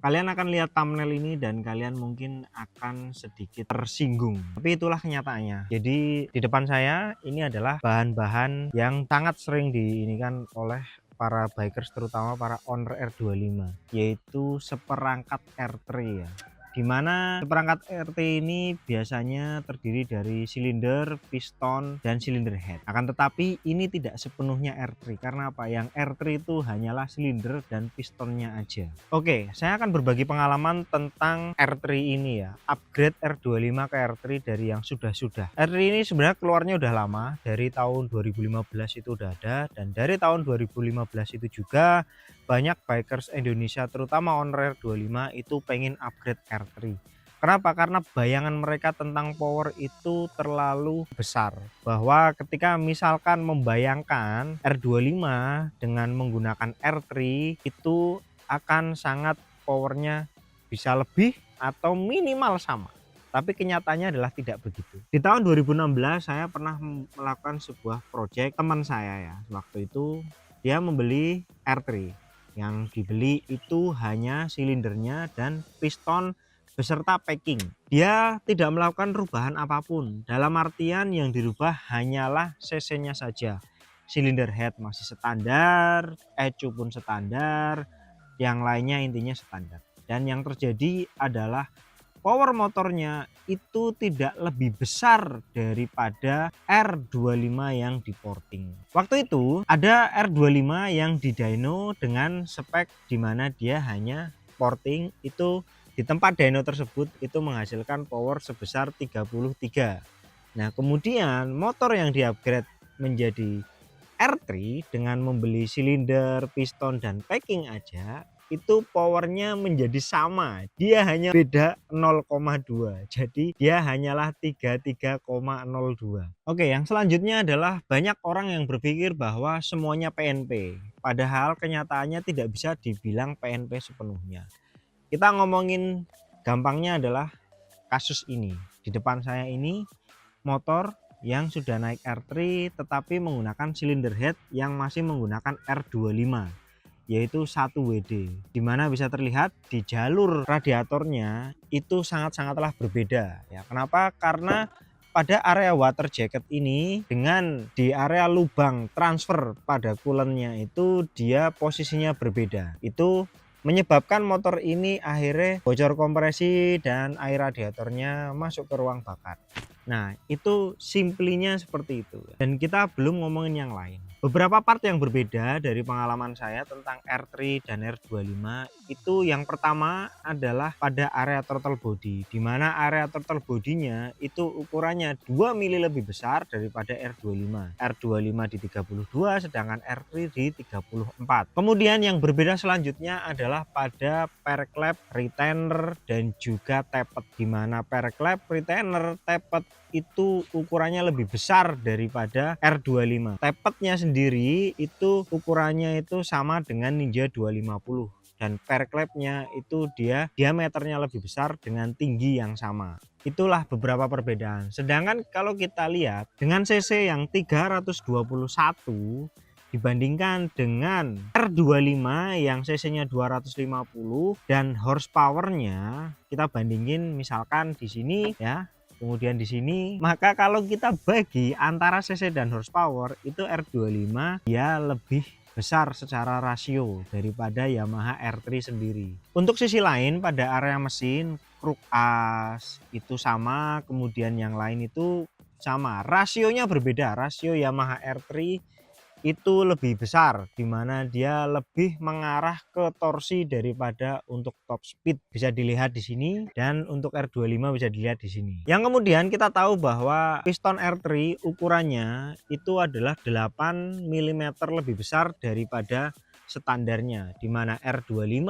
Kalian akan lihat thumbnail ini dan kalian mungkin akan sedikit tersinggung. Tapi itulah kenyataannya. Jadi di depan saya ini adalah bahan-bahan yang sangat sering diinikan oleh para bikers, terutama para owner R25, yaitu seperangkat R3 ya. Dimana seperangkat RT ini biasanya terdiri dari silinder, piston, dan silinder head. Akan tetapi ini tidak sepenuhnya R3. Karena apa? Yang R3 itu hanyalah silinder dan pistonnya aja. Oke, saya akan berbagi pengalaman tentang R3 ini ya. Upgrade R25 ke R3 dari yang sudah-sudah. R3 ini sebenarnya keluarnya udah lama. Dari tahun 2015 itu udah ada. Dan dari tahun 2015 itu juga banyak bikers Indonesia terutama owner R25 itu pengen upgrade R3. Kenapa? Karena bayangan mereka tentang power itu terlalu besar, bahwa ketika misalkan membayangkan R25 dengan menggunakan R3 itu akan sangat powernya bisa lebih atau minimal sama. Tapi kenyataannya adalah tidak begitu. Di tahun 2016 saya pernah melakukan sebuah project teman saya ya. Waktu itu dia membeli R3. Yang dibeli itu hanya silindernya dan piston beserta packing. Dia tidak melakukan perubahan apapun. Dalam artian yang dirubah hanyalah cc-nya saja. Silinder head masih standar, ECU pun standar, yang lainnya intinya standar. Dan yang terjadi adalah power motornya itu tidak lebih besar daripada R25 yang di porting. Waktu itu ada R25 yang di dyno dengan spek dimana dia hanya porting itu di tempat dyno tersebut itu menghasilkan power sebesar 33. Nah kemudian motor yang di-upgrade menjadi R3 dengan membeli silinder, piston, dan packing aja itu powernya menjadi sama, dia hanya beda 0,2, jadi dia hanyalah 33,02. Oke, yang selanjutnya adalah banyak orang yang berpikir bahwa semuanya PNP, padahal kenyataannya tidak bisa dibilang PNP sepenuhnya. Kita ngomongin gampangnya adalah kasus ini. Di depan saya ini motor yang sudah naik R3 tetapi menggunakan silinder head yang masih menggunakan R25, yaitu 1WD, dimana bisa terlihat di jalur radiatornya itu sangatlah berbeda ya. Kenapa? Karena pada area water jacket ini dengan di area lubang transfer pada coolant-nya itu dia posisinya berbeda. Itu menyebabkan motor ini akhirnya bocor kompresi dan air radiatornya masuk ke ruang bakar. Nah itu simplinya seperti itu, dan kita belum ngomongin yang lain. Beberapa part yang berbeda dari pengalaman saya tentang R3 dan R25 itu yang pertama adalah pada area throttle body, di mana area throttle bodinya itu ukurannya 2 mili lebih besar daripada R25. R25 di 32 sedangkan R3 di 34. Kemudian yang berbeda selanjutnya adalah pada perklep, retainer, dan juga tappet, di mana perklep, retainer, tappet itu ukurannya lebih besar daripada R25. Tappetnya sendiri itu ukurannya itu sama dengan Ninja 250 dan perklepnya itu dia diameternya lebih besar dengan tinggi yang sama. Itulah beberapa perbedaan. Sedangkan kalau kita lihat dengan cc yang 321 dibandingkan dengan R25 yang cc-nya 250 dan horsepower-nya kita bandingin misalkan di sini ya, kemudian di sini, maka kalau kita bagi antara cc dan horsepower itu R25 dia lebih besar secara rasio daripada Yamaha R3 sendiri. Untuk sisi lain pada area mesin, kruk as itu sama, kemudian yang lain itu sama. Rasionya berbeda. Rasio Yamaha R3 itu lebih besar, dimana dia lebih mengarah ke torsi daripada untuk top speed, bisa dilihat di sini, dan untuk R25 bisa dilihat di sini. Yang kemudian kita tahu bahwa piston R3 ukurannya itu adalah 8 mm lebih besar daripada standarnya, dimana R25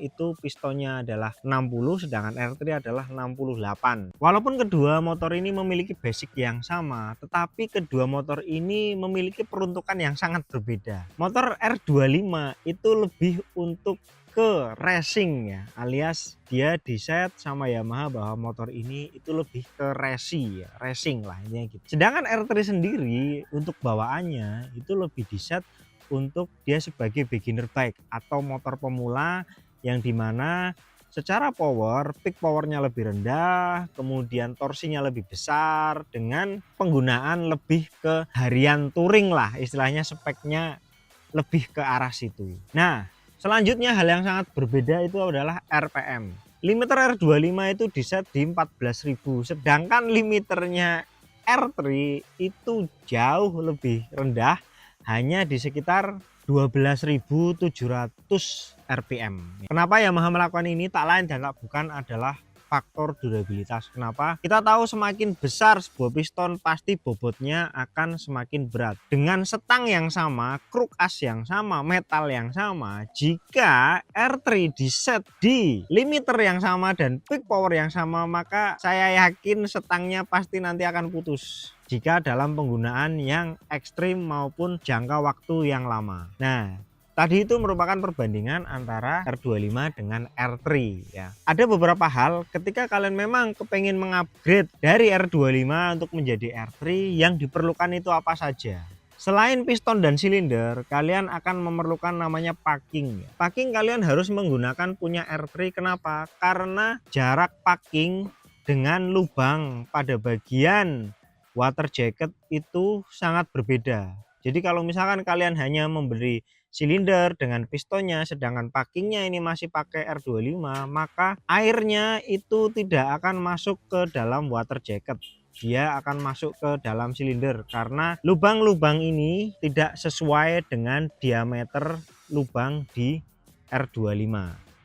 itu pistonnya adalah 60 sedangkan R3 adalah 68. Walaupun kedua motor ini memiliki basic yang sama, tetapi kedua motor ini memiliki peruntukan yang sangat berbeda. Motor R25 itu lebih untuk ke racing ya, alias dia diset sama Yamaha bahwa motor ini itu lebih ke racing lah intinya gitu. Sedangkan R3 sendiri untuk bawaannya itu lebih diset untuk dia sebagai beginner bike atau motor pemula, yang dimana secara power, peak powernya lebih rendah, kemudian torsinya lebih besar dengan penggunaan lebih ke harian touring lah, istilahnya speknya lebih ke arah situ. Nah, selanjutnya hal yang sangat berbeda itu adalah RPM. Limiter R25 itu diset di 14.000, sedangkan limiternya R3 itu jauh lebih rendah, hanya di sekitar 12.700 RPM. Kenapa Yamaha melakukan ini? Tak lain dan tak bukan adalah faktor durabilitas. Kenapa? Kita tahu semakin besar sebuah piston pasti bobotnya akan semakin berat. Dengan setang yang sama, kruk as yang sama, metal yang sama, jika R3 diset di limiter yang sama dan peak power yang sama, maka saya yakin setangnya pasti nanti akan putus jika dalam penggunaan yang ekstrim maupun jangka waktu yang lama. Nah, tadi itu merupakan perbandingan antara R25 dengan R3 ya. Ada beberapa hal ketika kalian memang kepengen mengupgrade dari R25 untuk menjadi R3, yang diperlukan itu apa saja. Selain piston dan silinder, kalian akan memerlukan namanya packing. Packing kalian harus menggunakan punya R3. Kenapa? Karena jarak packing dengan lubang pada bagian water jacket itu sangat berbeda. Jadi kalau misalkan kalian hanya memberi silinder dengan pistonnya, sedangkan packingnya ini masih pakai R25, maka airnya itu tidak akan masuk ke dalam water jacket. Dia akan masuk ke dalam silinder karena lubang-lubang ini tidak sesuai dengan diameter lubang di R25.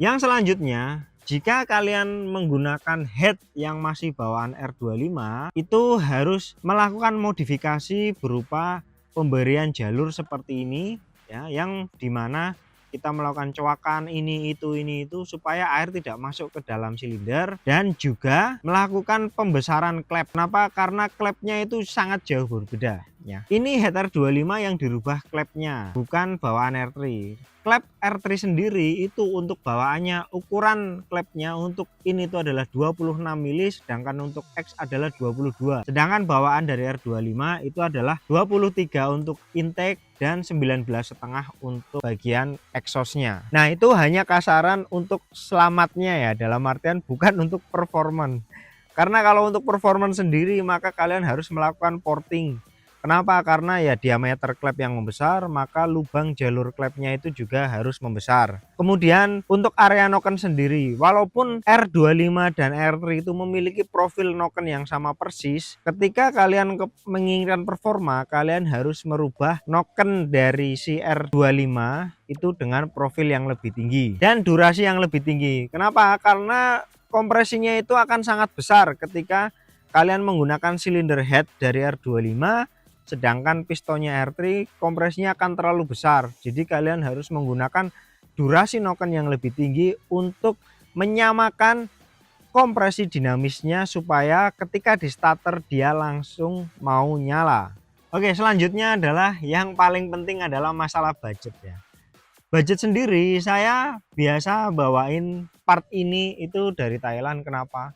Yang selanjutnya, jika kalian menggunakan head yang masih bawaan R25, itu harus melakukan modifikasi berupa pemberian jalur seperti ini ya, yang dimana kita melakukan coakan ini itu supaya air tidak masuk ke dalam silinder, dan juga melakukan pembesaran klep. Kenapa? Karena klepnya itu sangat jauh berbeda ya. Ini head R25 yang dirubah klepnya, bukan bawaan R3. Klep R3 sendiri itu untuk bawaannya, ukuran klepnya untuk ini itu adalah 26 mili, sedangkan untuk X adalah 22. Sedangkan bawaan dari R25 itu adalah 23 untuk intake dan 19,5 untuk bagian exhaustnya. Nah, itu hanya kasaran untuk selamatnya ya, dalam artian bukan untuk performance. Karena kalau untuk performance sendiri maka kalian harus melakukan porting. Kenapa? Karena ya diameter klep yang membesar, maka lubang jalur klepnya itu juga harus membesar. Kemudian untuk area noken sendiri, walaupun R25 dan R3 itu memiliki profil noken yang sama persis, ketika kalian menginginkan performa, kalian harus merubah noken dari si R25 itu dengan profil yang lebih tinggi dan durasi yang lebih tinggi. Kenapa? Karena kompresinya itu akan sangat besar ketika kalian menggunakan silinder head dari R25, sedangkan pistonnya R3 kompresinya akan terlalu besar. Jadi kalian harus menggunakan durasi noken yang lebih tinggi untuk menyamakan kompresi dinamisnya supaya ketika di starter dia langsung mau nyala. Oke, selanjutnya adalah yang paling penting adalah masalah budget ya. Budget sendiri saya biasa bawain part ini itu dari Thailand. Kenapa?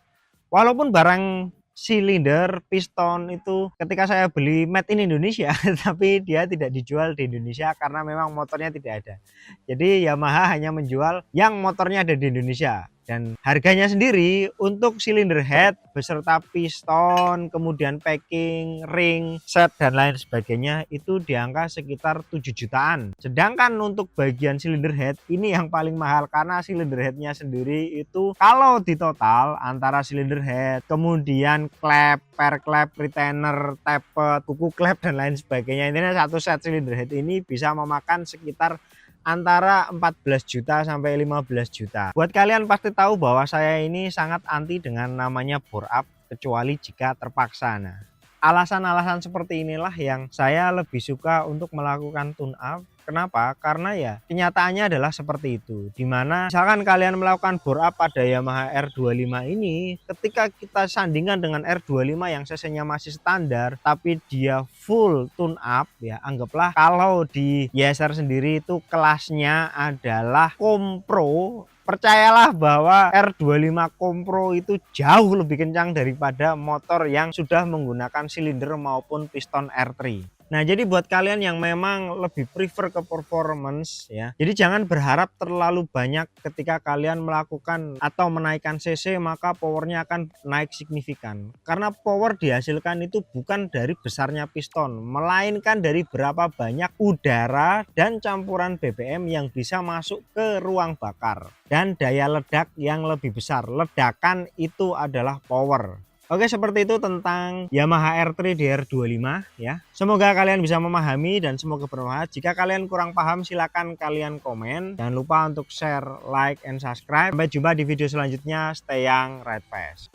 Walaupun barang silinder, piston itu ketika saya beli made in Indonesia, tapi dia tidak dijual di Indonesia karena memang motornya tidak ada. Jadi Yamaha hanya menjual yang motornya ada di Indonesia. Dan harganya sendiri untuk silinder head beserta piston, kemudian packing, ring, set dan lain sebagainya itu di angka sekitar 7 jutaan. Sedangkan untuk bagian silinder head ini yang paling mahal karena silinder headnya sendiri itu kalau di total antara silinder head, kemudian klep, per klep, retainer, tappet, kuku klep dan lain sebagainya, intinya satu set silinder head ini bisa memakan sekitar antara 14 juta sampai 15 juta. Buat kalian pasti tahu bahwa saya ini sangat anti dengan namanya bore up kecuali jika terpaksa. Nah, alasan-alasan seperti inilah yang saya lebih suka untuk melakukan tune up. Kenapa? Karena ya kenyataannya adalah seperti itu. Dimana misalkan kalian melakukan bore up pada Yamaha R25 ini, ketika kita sandingkan dengan R25 yang cc-nya masih standar tapi dia full tune up ya, anggaplah kalau di YSR sendiri itu kelasnya adalah kompro. Percayalah bahwa R25 kompro itu jauh lebih kencang daripada motor yang sudah menggunakan silinder maupun piston R3. Nah, jadi buat kalian yang memang lebih prefer ke performance ya. Jadi jangan berharap terlalu banyak ketika kalian melakukan atau menaikkan cc, maka powernya akan naik signifikan. Karena power dihasilkan itu bukan dari besarnya piston, melainkan dari berapa banyak udara dan campuran BBM yang bisa masuk ke ruang bakar dan daya ledak yang lebih besar. Ledakan itu adalah power. Oke, seperti itu tentang Yamaha R3 DR25 ya. Semoga kalian bisa memahami dan semoga bermanfaat. Jika kalian kurang paham silakan kalian komen. Jangan lupa untuk share, like, and subscribe. Sampai jumpa di video selanjutnya. Stay young, ride fast.